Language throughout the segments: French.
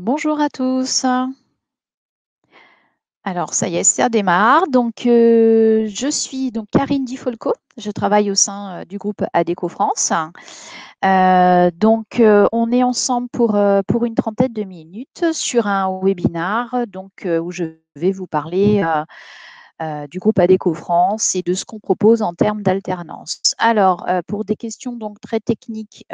Bonjour à tous. Alors ça y est, ça démarre. Donc je suis donc Karine Di Folco. Je travaille au sein du groupe Adéco France. On est ensemble pour une trentaine de minutes sur un webinar où je vais vous parler du groupe Adéco France et de ce qu'on propose en termes d'alternance. Alors, pour des questions donc très techniques,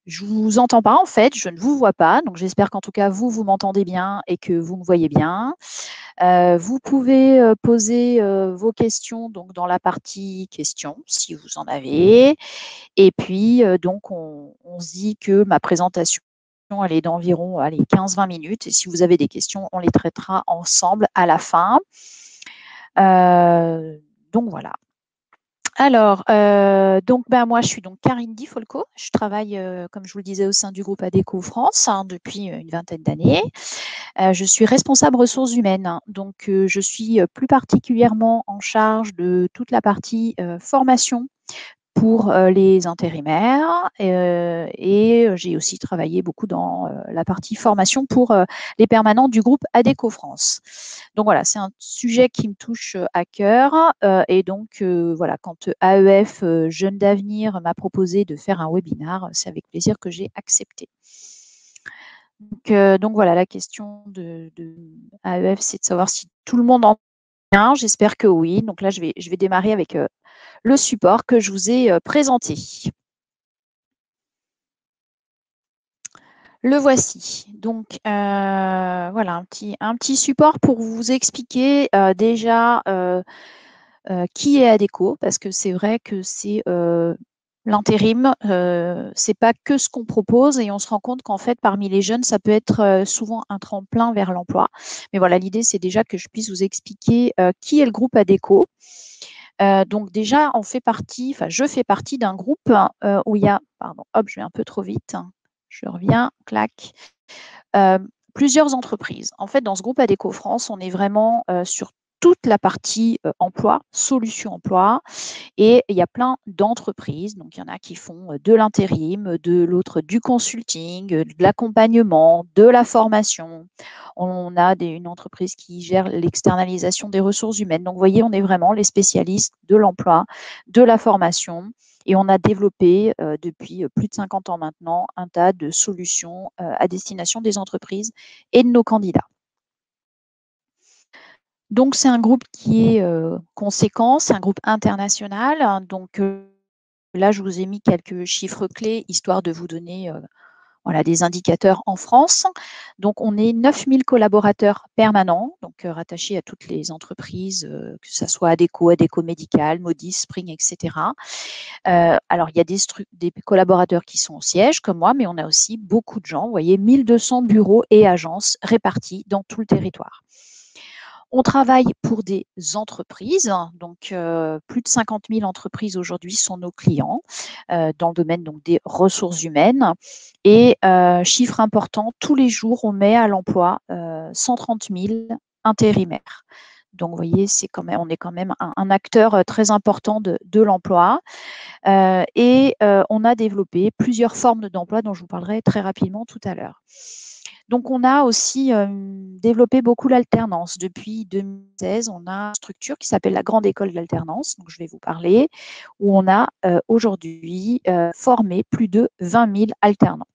je vous entends pas en fait, je ne vous vois pas, donc j'espère qu'en tout cas vous m'entendez bien et que vous me voyez bien. Vous pouvez poser vos questions donc dans la partie questions si vous en avez. Et puis on se dit que ma présentation elle est d'environ 15-20 minutes et si vous avez des questions, on les traitera ensemble à la fin. Donc voilà. Alors, moi, je suis donc Karine Di Folco. Je travaille, comme je vous le disais, au sein du groupe Adéco France depuis une vingtaine d'années. Je suis responsable ressources humaines. Je suis plus particulièrement en charge de toute la partie formation pour les intérimaires j'ai aussi travaillé beaucoup dans la partie formation pour les permanents du groupe Adéco France. Donc voilà, c'est un sujet qui me touche à cœur voilà, quand AEF Jeunes d'Avenir m'a proposé de faire un webinar, c'est avec plaisir que j'ai accepté. Donc voilà, la question de AEF, c'est de savoir si tout le monde en bien. J'espère que oui. Donc là, je vais démarrer avec le support que je vous ai présenté. Le voici. Voilà, un petit support pour vous expliquer déjà qui est Adéco, parce que c'est vrai que c'est l'intérim, c'est pas que ce qu'on propose et on se rend compte qu'en fait, parmi les jeunes, ça peut être souvent un tremplin vers l'emploi. Mais voilà, l'idée, c'est déjà que je puisse vous expliquer qui est le groupe Adéco. Donc déjà, je fais partie d'un groupe où il y a, pardon, hop, je vais un peu trop vite. Je reviens, clac. Euh, Plusieurs entreprises. En fait, dans ce groupe Adéco France, on est vraiment sur toute la partie emploi, solution emploi, et il y a plein d'entreprises. Donc, il y en a qui font de l'intérim, de l'autre du consulting, de l'accompagnement, de la formation. On a une entreprise qui gère l'externalisation des ressources humaines. Donc, vous voyez, on est vraiment les spécialistes de l'emploi, de la formation. Et on a développé depuis plus de 50 ans maintenant un tas de solutions à destination des entreprises et de nos candidats. Donc, c'est un groupe qui est conséquent, c'est un groupe international. Là, je vous ai mis quelques chiffres clés, histoire de vous donner des indicateurs en France. Donc, on est 9000 collaborateurs permanents, rattachés à toutes les entreprises, que ce soit Adéco, Adéco Médical, Modis, Spring, etc. Alors, il y a des collaborateurs qui sont au siège, comme moi, mais on a aussi beaucoup de gens. Vous voyez, 1200 bureaux et agences répartis dans tout le territoire. On travaille pour des entreprises, plus de 50 000 entreprises aujourd'hui sont nos clients dans le domaine des ressources humaines. Et chiffre important, tous les jours, on met à l'emploi 130 000 intérimaires. Donc, vous voyez, on est quand même un acteur très important de l'emploi. On a développé plusieurs formes d'emploi dont je vous parlerai très rapidement tout à l'heure. Donc, on a aussi développé beaucoup l'alternance. Depuis 2016, on a une structure qui s'appelle la Grande École de l'Alternance, donc je vais vous parler, où on a aujourd'hui formé plus de 20 000 alternants.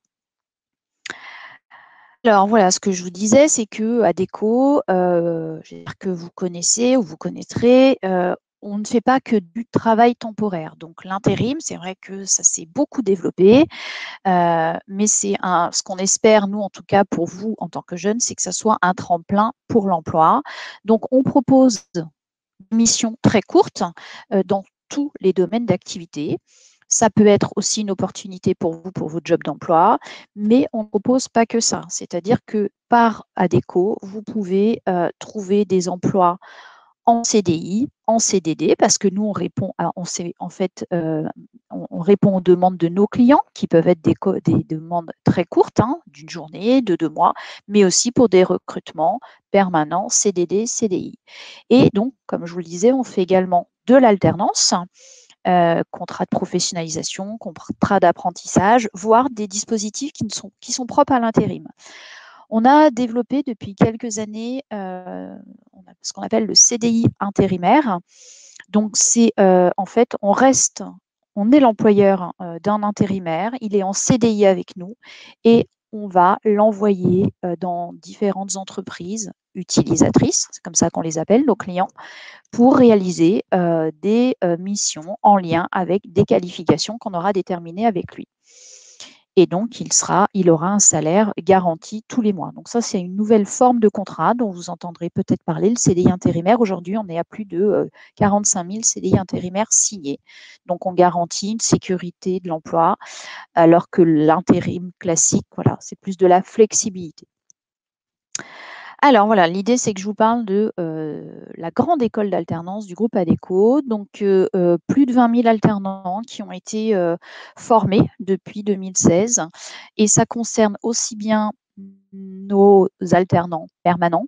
Alors voilà, ce que je vous disais, c'est que Adéco, j'espère que vous connaissez ou vous connaîtrez, on ne fait pas que du travail temporaire. Donc l'intérim, c'est vrai que ça s'est beaucoup développé, mais ce qu'on espère, nous en tout cas pour vous en tant que jeunes, c'est que ça soit un tremplin pour l'emploi. Donc on propose des missions très courtes dans tous les domaines d'activité. Ça peut être aussi une opportunité pour vous, pour votre job d'emploi, mais on ne propose pas que ça. C'est-à-dire que par Adéco, vous pouvez trouver des emplois en CDI, en CDD, parce que nous, on répond on répond aux demandes de nos clients, qui peuvent être des demandes très courtes, d'une journée, de 2 mois, mais aussi pour des recrutements permanents, CDD, CDI. Et donc, comme je vous le disais, on fait également de l'alternance. contrat de professionnalisation, contrat d'apprentissage, voire des dispositifs qui sont propres à l'intérim. On a développé depuis quelques années ce qu'on appelle le CDI intérimaire. Donc, c'est en fait, on est l'employeur d'un intérimaire, il est en CDI avec nous et on va l'envoyer dans différentes entreprises utilisatrices, c'est comme ça qu'on les appelle, nos clients, pour réaliser des missions en lien avec des qualifications qu'on aura déterminées avec lui. Et donc, il aura un salaire garanti tous les mois. Donc ça, c'est une nouvelle forme de contrat dont vous entendrez peut-être parler, le CDI intérimaire. Aujourd'hui, on est à plus de 45 000 CDI intérimaires signés. Donc, on garantit une sécurité de l'emploi, alors que l'intérim classique, voilà, c'est plus de la flexibilité. Alors voilà, l'idée, c'est que je vous parle de la grande école d'alternance du groupe ADECO. Donc, plus de 20 000 alternants qui ont été formés depuis 2016. Et ça concerne aussi bien nos alternants permanents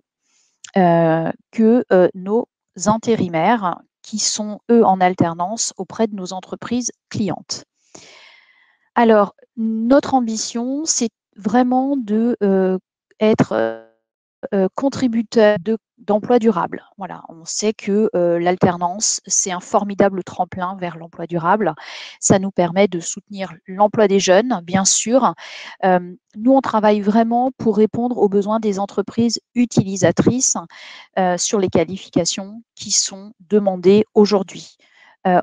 que nos intérimaires qui sont, eux, en alternance auprès de nos entreprises clientes. Alors, notre ambition, c'est vraiment de être contributeur d'emploi durable. Voilà, on sait que l'alternance, c'est un formidable tremplin vers l'emploi durable. Ça nous permet de soutenir l'emploi des jeunes, bien sûr. Nous, on travaille vraiment pour répondre aux besoins des entreprises utilisatrices sur les qualifications qui sont demandées aujourd'hui.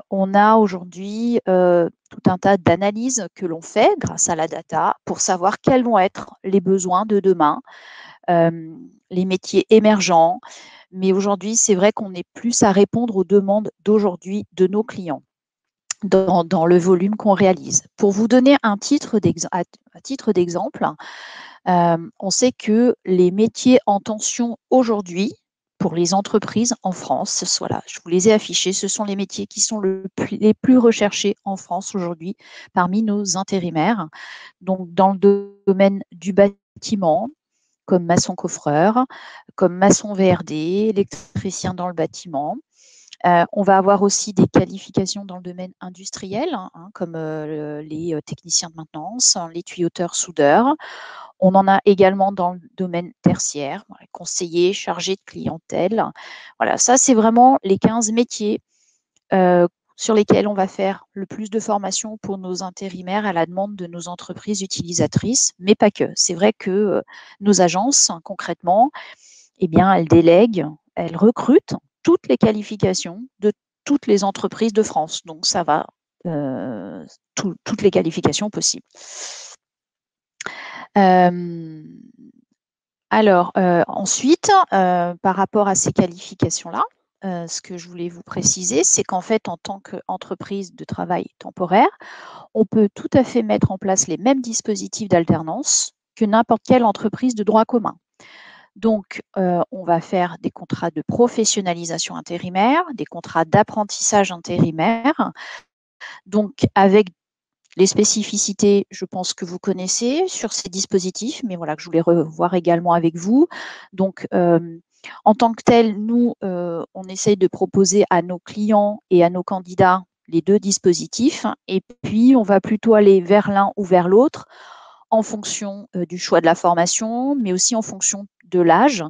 On a aujourd'hui tout un tas d'analyses que l'on fait grâce à la data pour savoir quels vont être les besoins de demain, les métiers émergents. Mais aujourd'hui, c'est vrai qu'on est plus à répondre aux demandes d'aujourd'hui de nos clients dans le volume qu'on réalise. Pour vous donner à titre d'exemple, on sait que les métiers en tension aujourd'hui, pour les entreprises en France, voilà, je vous les ai affichés, ce sont les métiers qui sont les plus recherchés en France aujourd'hui parmi nos intérimaires. Donc, dans le domaine du bâtiment, comme maçon coffreur, comme maçon VRD, électricien dans le bâtiment. On va avoir aussi des qualifications dans le domaine industriel, comme les techniciens de maintenance, les tuyauteurs, soudeurs. On en a également dans le domaine tertiaire, conseillers, chargés de clientèle. Voilà, ça, c'est vraiment les 15 métiers sur lesquels on va faire le plus de formations pour nos intérimaires à la demande de nos entreprises utilisatrices, mais pas que. C'est vrai que nos agences, concrètement, eh bien, elles délèguent, elles recrutent toutes les qualifications de toutes les entreprises de France. Donc, ça va, toutes les qualifications possibles. Alors, ensuite, par rapport à ces qualifications-là, ce que je voulais vous préciser, c'est qu'en fait, en tant qu'entreprise de travail temporaire, on peut tout à fait mettre en place les mêmes dispositifs d'alternance que n'importe quelle entreprise de droit commun. Donc, on va faire des contrats de professionnalisation intérimaire, des contrats d'apprentissage intérimaire, donc avec les spécificités, je pense que vous connaissez sur ces dispositifs, mais voilà, que je voulais revoir également avec vous. Donc, en tant que tel, nous, on essaye de proposer à nos clients et à nos candidats les deux dispositifs, et puis on va plutôt aller vers l'un ou vers l'autre en fonction du choix de la formation, mais aussi en fonction de l'âge,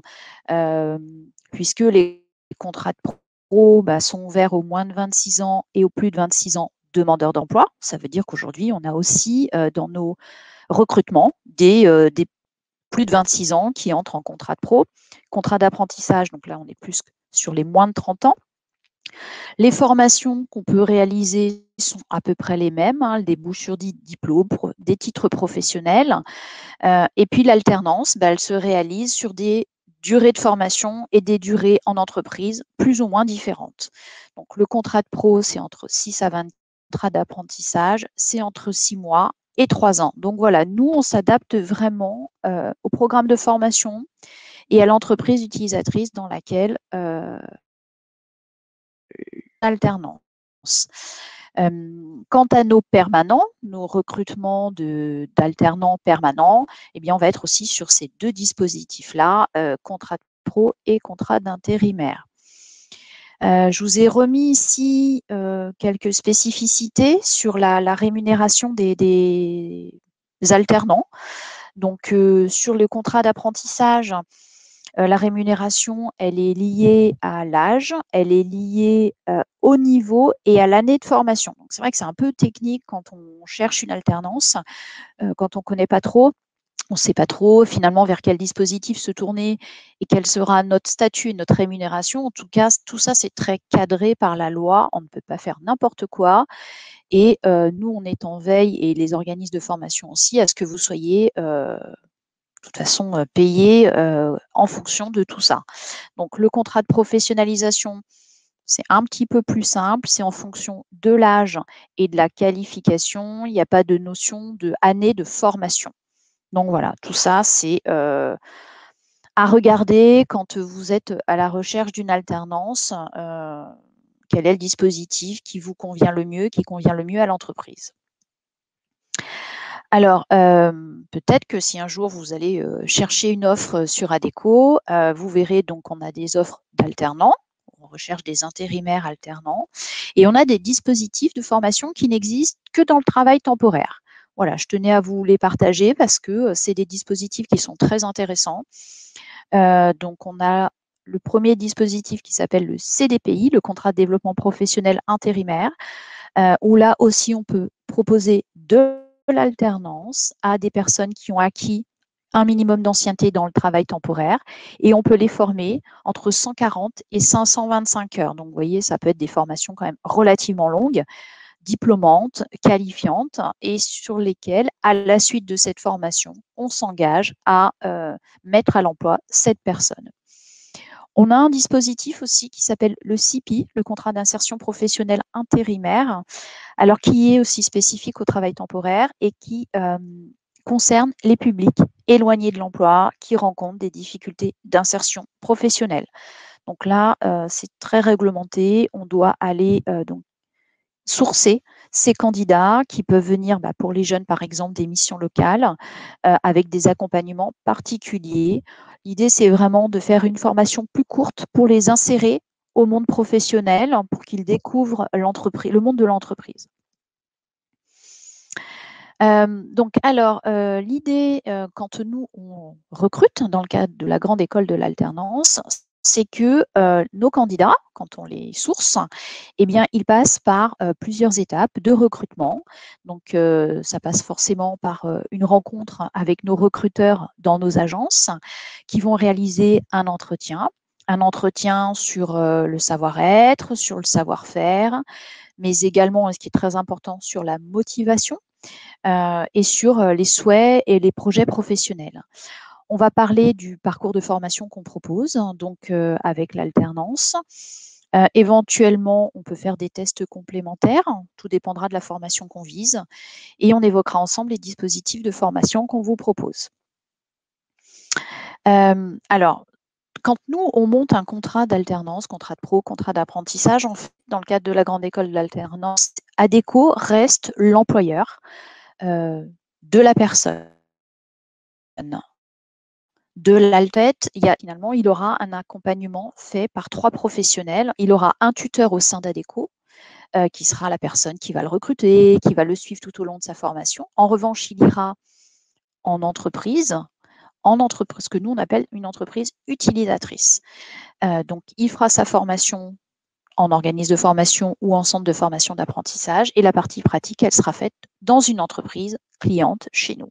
puisque les contrats de pro sont ouverts aux moins de 26 ans et aux plus de 26 ans demandeurs d'emploi. Ça veut dire qu'aujourd'hui, on a aussi dans nos recrutements des plus de 26 ans qui entrent en contrat de pro. Contrat d'apprentissage, donc là, on est plus sur les moins de 30 ans. Les formations qu'on peut réaliser sont à peu près les mêmes, des débouchent sur des diplômes, des titres professionnels. Et puis l'alternance, elle se réalise sur des durées de formation et des durées en entreprise plus ou moins différentes. Donc le contrat de pro, c'est entre 6 à 20 contrats d'apprentissage, c'est entre 6 mois et 3 ans. Donc voilà, nous, on s'adapte vraiment au programme de formation et à l'entreprise utilisatrice dans laquelle alternance. Quant à nos permanents, nos recrutements d'alternants permanents, eh bien, on va être aussi sur ces deux dispositifs-là, contrat de pro et contrat d'intérimaire. Je vous ai remis ici quelques spécificités sur la rémunération des alternants. Donc, sur le contrat d'apprentissage, la rémunération, elle est liée à l'âge, elle est liée au niveau et à l'année de formation. Donc, c'est vrai que c'est un peu technique quand on cherche une alternance, quand on ne connaît pas trop. On ne sait pas trop finalement vers quel dispositif se tourner et quel sera notre statut et notre rémunération. En tout cas, tout ça, c'est très cadré par la loi. On ne peut pas faire n'importe quoi. Et nous, on est en veille, et les organismes de formation aussi, à ce que vous soyez de toute façon payés en fonction de tout ça. Donc, le contrat de professionnalisation, c'est un petit peu plus simple. C'est en fonction de l'âge et de la qualification. Il n'y a pas de notion d'année de formation. Donc voilà, tout ça, c'est à regarder quand vous êtes à la recherche d'une alternance. Quel est le dispositif qui vous convient le mieux, qui convient le mieux à l'entreprise. Alors, peut-être que si un jour vous allez chercher une offre sur Adecco, vous verrez donc qu'on a des offres d'alternants. On recherche des intérimaires alternants. Et on a des dispositifs de formation qui n'existent que dans le travail temporaire. Voilà, je tenais à vous les partager parce que c'est des dispositifs qui sont très intéressants. Donc, on a le premier dispositif qui s'appelle le CDPI, le contrat de développement professionnel intérimaire, où là aussi, on peut proposer de l'alternance à des personnes qui ont acquis un minimum d'ancienneté dans le travail temporaire, et on peut les former entre 140 et 525 heures. Donc, vous voyez, ça peut être des formations quand même relativement longues, diplômantes, qualifiantes, et sur lesquelles, à la suite de cette formation, on s'engage à mettre à l'emploi cette personne. On a un dispositif aussi qui s'appelle le CIPI, le contrat d'insertion professionnelle intérimaire, alors qui est aussi spécifique au travail temporaire et qui concerne les publics éloignés de l'emploi qui rencontrent des difficultés d'insertion professionnelle. Donc là, c'est très réglementé. On doit aller donc sourcer ces candidats qui peuvent venir, pour les jeunes, par exemple, des missions locales avec des accompagnements particuliers. L'idée, c'est vraiment de faire une formation plus courte pour les insérer au monde professionnel, pour qu'ils découvrent le monde de l'entreprise. Donc, alors, l'idée, quand nous, on recrute dans le cadre de la grande école de l'alternance, c'est que nos candidats, quand on les source, eh bien, ils passent par plusieurs étapes de recrutement. Donc, ça passe forcément par une rencontre avec nos recruteurs dans nos agences qui vont réaliser un entretien sur le savoir-être, sur le savoir-faire, mais également, ce qui est très important, sur la motivation et sur les souhaits et les projets professionnels. On va parler du parcours de formation qu'on propose, donc avec l'alternance. Éventuellement, on peut faire des tests complémentaires, tout dépendra de la formation qu'on vise, et on évoquera ensemble les dispositifs de formation qu'on vous propose. Alors, quand nous, on monte un contrat d'alternance, contrat de pro, contrat d'apprentissage, en fait, dans le cadre de la grande école de l'alternance, Adecco reste l'employeur de la personne. De l'altette, finalement, il aura un accompagnement fait par 3 professionnels. Il aura un tuteur au sein d'Adecco, qui sera la personne qui va le recruter, qui va le suivre tout au long de sa formation. En revanche, il ira en entreprise, ce que nous, on appelle une entreprise utilisatrice. Donc, il fera sa formation en organisme de formation ou en centre de formation d'apprentissage, et la partie pratique, elle sera faite dans une entreprise cliente chez nous,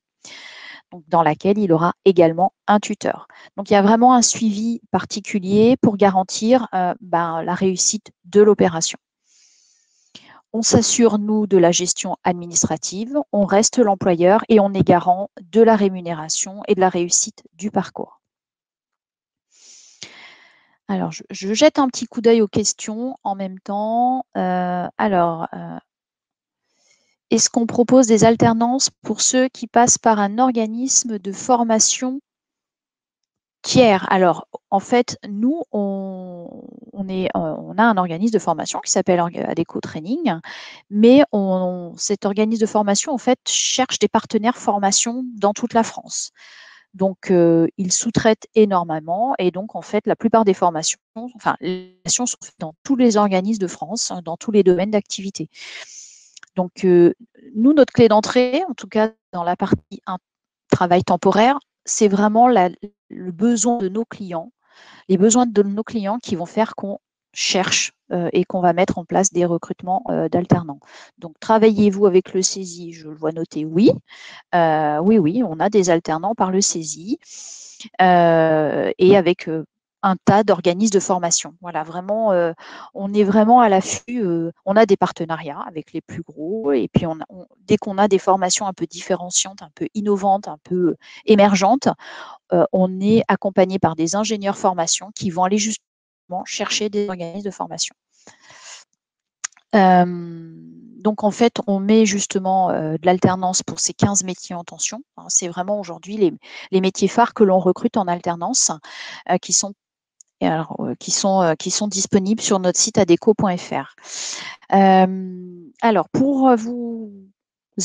donc dans laquelle il aura également un tuteur. Donc, il y a vraiment un suivi particulier pour garantir la réussite de l'opération. On s'assure, nous, de la gestion administrative, on reste l'employeur et on est garant de la rémunération et de la réussite du parcours. Alors, je jette un petit coup d'œil aux questions en même temps. Est-ce qu'on propose des alternances pour ceux qui passent par un organisme de formation tiers? Alors, en fait, nous, on a un organisme de formation qui s'appelle Adecco Training, mais cet organisme de formation, en fait, cherche des partenaires formation dans toute la France. Donc, ils sous-traitent énormément et donc, en fait, la plupart des formations, enfin, les formations sont faites dans tous les organismes de France, dans tous les domaines d'activité. Donc, nous, notre clé d'entrée, en tout cas dans la partie travail temporaire, c'est vraiment le besoin de nos clients, les besoins de nos clients qui vont faire qu'on cherche et qu'on va mettre en place des recrutements d'alternants. Donc, travaillez-vous avec le CESI? Je le vois noter oui. Oui, on a des alternants par le CESI et avec un tas d'organismes de formation. Voilà, vraiment, on est vraiment à l'affût. On a des partenariats avec les plus gros et puis dès qu'on a des formations un peu différenciantes, un peu innovantes, un peu émergentes, on est accompagné par des ingénieurs formation qui vont aller justement chercher des organismes de formation. Donc, en fait, on met justement de l'alternance pour ces 15 métiers en tension. C'est vraiment aujourd'hui les métiers phares que l'on recrute en alternance qui sont disponibles sur notre site adeco.fr. Alors, pour vous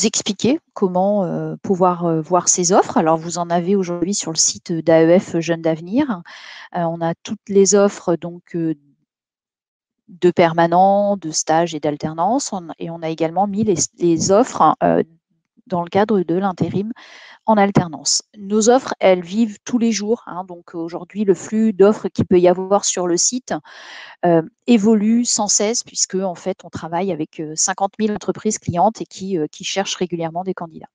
expliquer comment pouvoir voir ces offres, alors vous en avez aujourd'hui sur le site d'AEF Jeunes d'Avenir. On a toutes les offres donc de permanents, de stages et d'alternance. Et on a également mis les offres dans le cadre de l'intérim en alternance. Nos offres, elles vivent tous les jours. Donc aujourd'hui, le flux d'offres qu'il peut y avoir sur le site évolue sans cesse puisque en fait, on travaille avec 50 000 entreprises clientes et qui cherchent régulièrement des candidats.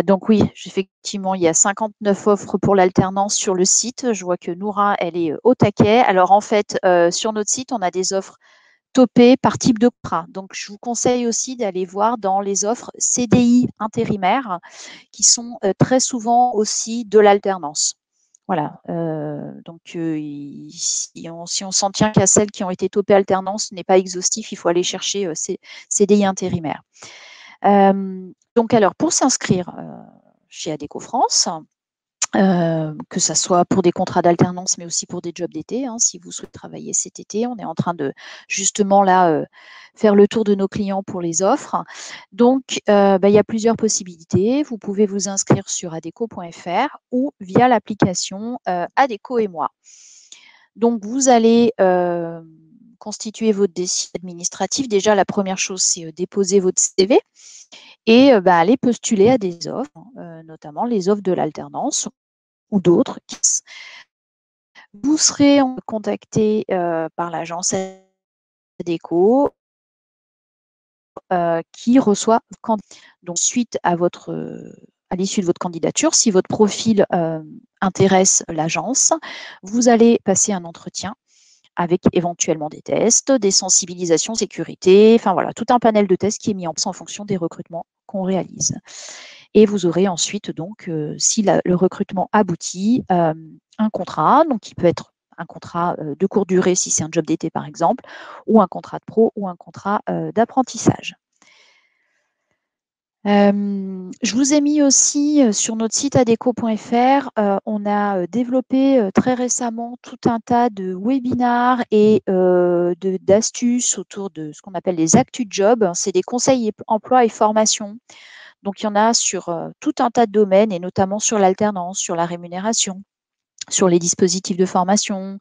Donc oui, effectivement, il y a 59 offres pour l'alternance sur le site. Je vois que Noura, elle est au taquet. Alors en fait, sur notre site, on a des offres topées par type de contrat. Donc je vous conseille aussi d'aller voir dans les offres CDI intérimaires qui sont très souvent aussi de l'alternance. Voilà. Donc si on s'en tient qu'à celles qui ont été topées alternance, ce n'est pas exhaustif. Il faut aller chercher ces CDI intérimaires. Donc alors, pour s'inscrire chez Adecco France, que ça soit pour des contrats d'alternance, mais aussi pour des jobs d'été, si vous souhaitez travailler cet été, on est en train de justement là faire le tour de nos clients pour les offres. Donc, il y a plusieurs possibilités. Vous pouvez vous inscrire sur adeco.fr ou via l'application Adecco et moi. Donc, vous allez constituer votre dossier administratif. Déjà, la première chose, c'est déposer votre CV et aller postuler à des offres, notamment les offres de l'alternance ou d'autres. Vous serez contacté par l'agence Adecco qui reçoit donc suite à l'issue de votre candidature, si votre profil intéresse l'agence, vous allez passer un entretien avec éventuellement des tests, des sensibilisations sécurité, enfin voilà, tout un panel de tests qui est mis en place en fonction des recrutements qu'on réalise. Et vous aurez ensuite, donc, si le recrutement aboutit, un contrat, donc qui peut être un contrat de courte durée si c'est un job d'été par exemple, ou un contrat de pro ou un contrat d'apprentissage. Je vous ai mis aussi sur notre site adeco.fr, on a développé très récemment tout un tas de webinars et d'astuces autour de ce qu'on appelle les actus job. C'est des conseils emploi et formation. Donc, il y en a sur tout un tas de domaines et notamment sur l'alternance, sur la rémunération, sur les dispositifs de formation,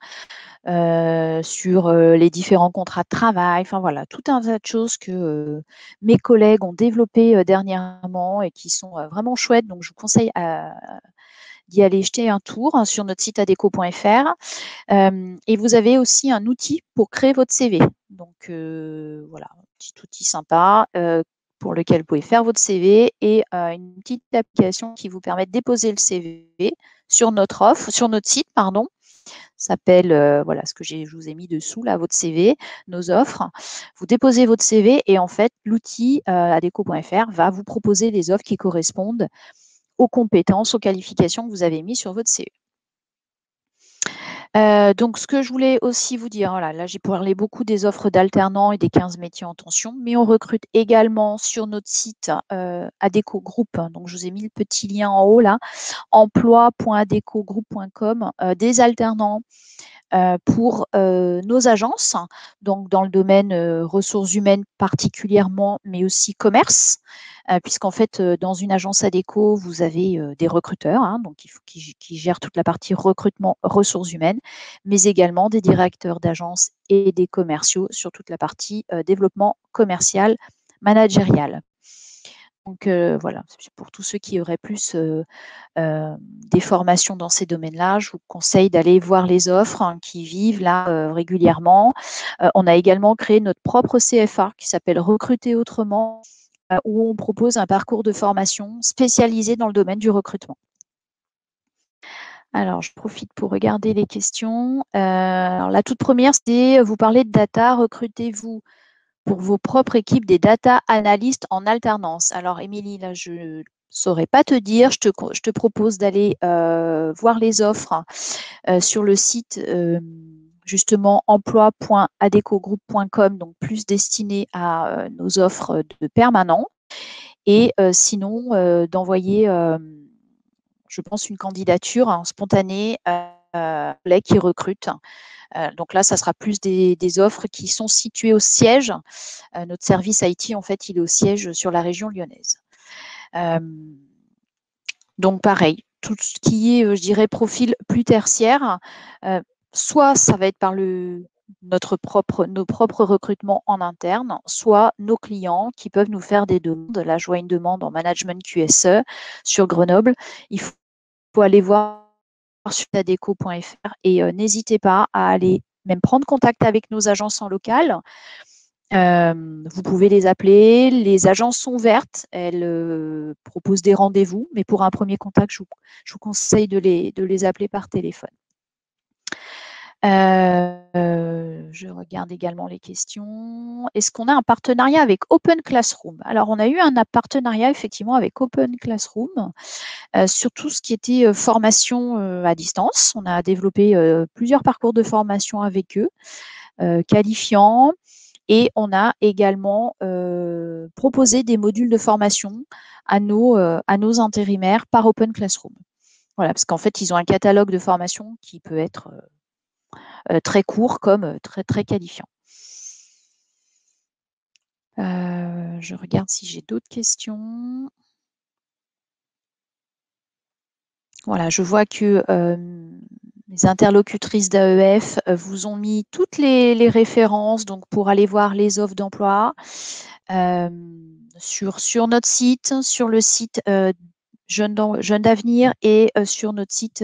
sur les différents contrats de travail. Enfin voilà, tout un tas de choses que mes collègues ont développées dernièrement et qui sont vraiment chouettes. Donc, je vous conseille d'y aller jeter un tour sur notre site adeco.fr. Et vous avez aussi un outil pour créer votre CV. Donc, voilà, un petit outil sympa pour lequel vous pouvez faire votre CV et une petite application qui vous permet de déposer le CV sur notre site, pardon. Ça s'appelle, voilà, ce que je vous ai mis dessous, là, votre CV, nos offres. Vous déposez votre CV et en fait, l'outil adeco.fr va vous proposer les offres qui correspondent aux compétences, aux qualifications que vous avez mises sur votre CV. Donc, ce que je voulais aussi vous dire, voilà, là, j'ai parlé beaucoup des offres d'alternants et des 15 métiers en tension, mais on recrute également sur notre site Adecco Group. Donc, je vous ai mis le petit lien en haut, là, emploi.adecogroup.com, des alternants pour nos agences, donc dans le domaine ressources humaines particulièrement, mais aussi commerce, puisqu'en fait, dans une agence ADECO, vous avez des recruteurs, hein, donc qui gèrent toute la partie recrutement ressources humaines, mais également des directeurs d'agence et des commerciaux sur toute la partie développement commercial managérial. Donc voilà, pour tous ceux qui auraient plus des formations dans ces domaines-là, je vous conseille d'aller voir les offres qui vivent là régulièrement. On a également créé notre propre CFA qui s'appelle Recruter autrement, où on propose un parcours de formation spécialisé dans le domaine du recrutement. Alors, je profite pour regarder les questions. Alors, la toute première, c'est vous parlez de data, recrutez-vous pour vos propres équipes des data analystes en alternance. Alors, Émilie, là, je ne saurais pas te dire. Je te propose d'aller voir les offres sur le site justement emploi.adecogroup.com, donc plus destiné à nos offres de permanent. Et sinon, d'envoyer, je pense, une candidature spontanée à collègues qui recrutent. Donc là, ça sera plus des offres qui sont situées au siège. Notre service IT, en fait, il est au siège sur la région lyonnaise. Donc pareil, tout ce qui est, je dirais, profil plus tertiaire, soit ça va être par nos propres recrutements en interne, soit nos clients qui peuvent nous faire des demandes. Là, je vois une demande en management QSE sur Grenoble. Il faut aller voir sur adeco.fr et n'hésitez pas à aller même prendre contact avec nos agences en local. Vous pouvez les appeler. Les agences sont ouvertes. Elles proposent des rendez-vous, mais pour un premier contact, je vous conseille de les appeler par téléphone. Je regarde également les questions. Est-ce qu'on a un partenariat avec Open Classroom? Alors, on a eu un partenariat effectivement avec Open Classroom sur tout ce qui était formation à distance. On a développé plusieurs parcours de formation avec eux, qualifiants. Et on a également proposé des modules de formation à nos intérimaires par Open Classroom. Voilà, parce qu'en fait, ils ont un catalogue de formation qui peut être très court comme très, très qualifiant. Je regarde si j'ai d'autres questions. Voilà, je vois que les interlocutrices d'AEF vous ont mis toutes les références donc pour aller voir les offres d'emploi sur notre site, sur le site Jeunes d'Avenir et sur notre site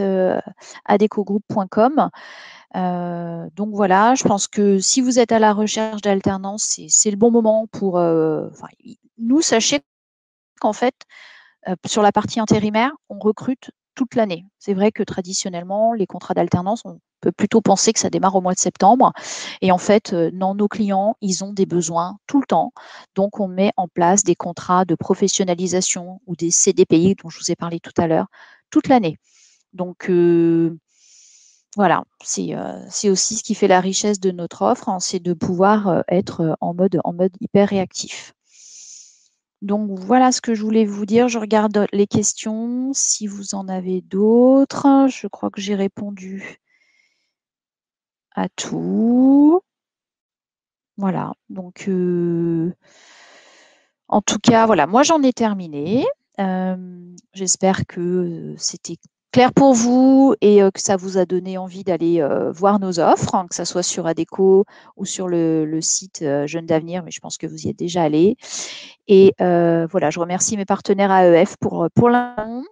adecogroup.com. Donc voilà, je pense que si vous êtes à la recherche d'alternance, c'est le bon moment pour. Nous, sachez qu'en fait, sur la partie intérimaire, on recrute toute l'année. C'est vrai que traditionnellement, les contrats d'alternance, on peut plutôt penser que ça démarre au mois de septembre. Et en fait, non, nos clients, ils ont des besoins tout le temps. Donc, on met en place des contrats de professionnalisation ou des CDPI dont je vous ai parlé tout à l'heure, toute l'année. Donc, voilà, c'est aussi ce qui fait la richesse de notre offre, hein, c'est de pouvoir être en mode hyper réactif. Donc voilà ce que je voulais vous dire. Je regarde les questions. Si vous en avez d'autres, je crois que j'ai répondu à tout. Voilà. Donc en tout cas, voilà, moi j'en ai terminé. J'espère que c'était clair pour vous et que ça vous a donné envie d'aller voir nos offres, hein, que ce soit sur Adecco ou sur le site Jeunes d'Avenir, mais je pense que vous y êtes déjà allé. Et voilà, je remercie mes partenaires AEF pour l'instant.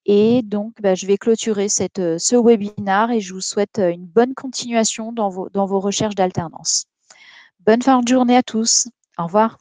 Et donc, je vais clôturer ce webinaire et je vous souhaite une bonne continuation dans vos recherches d'alternance. Bonne fin de journée à tous. Au revoir.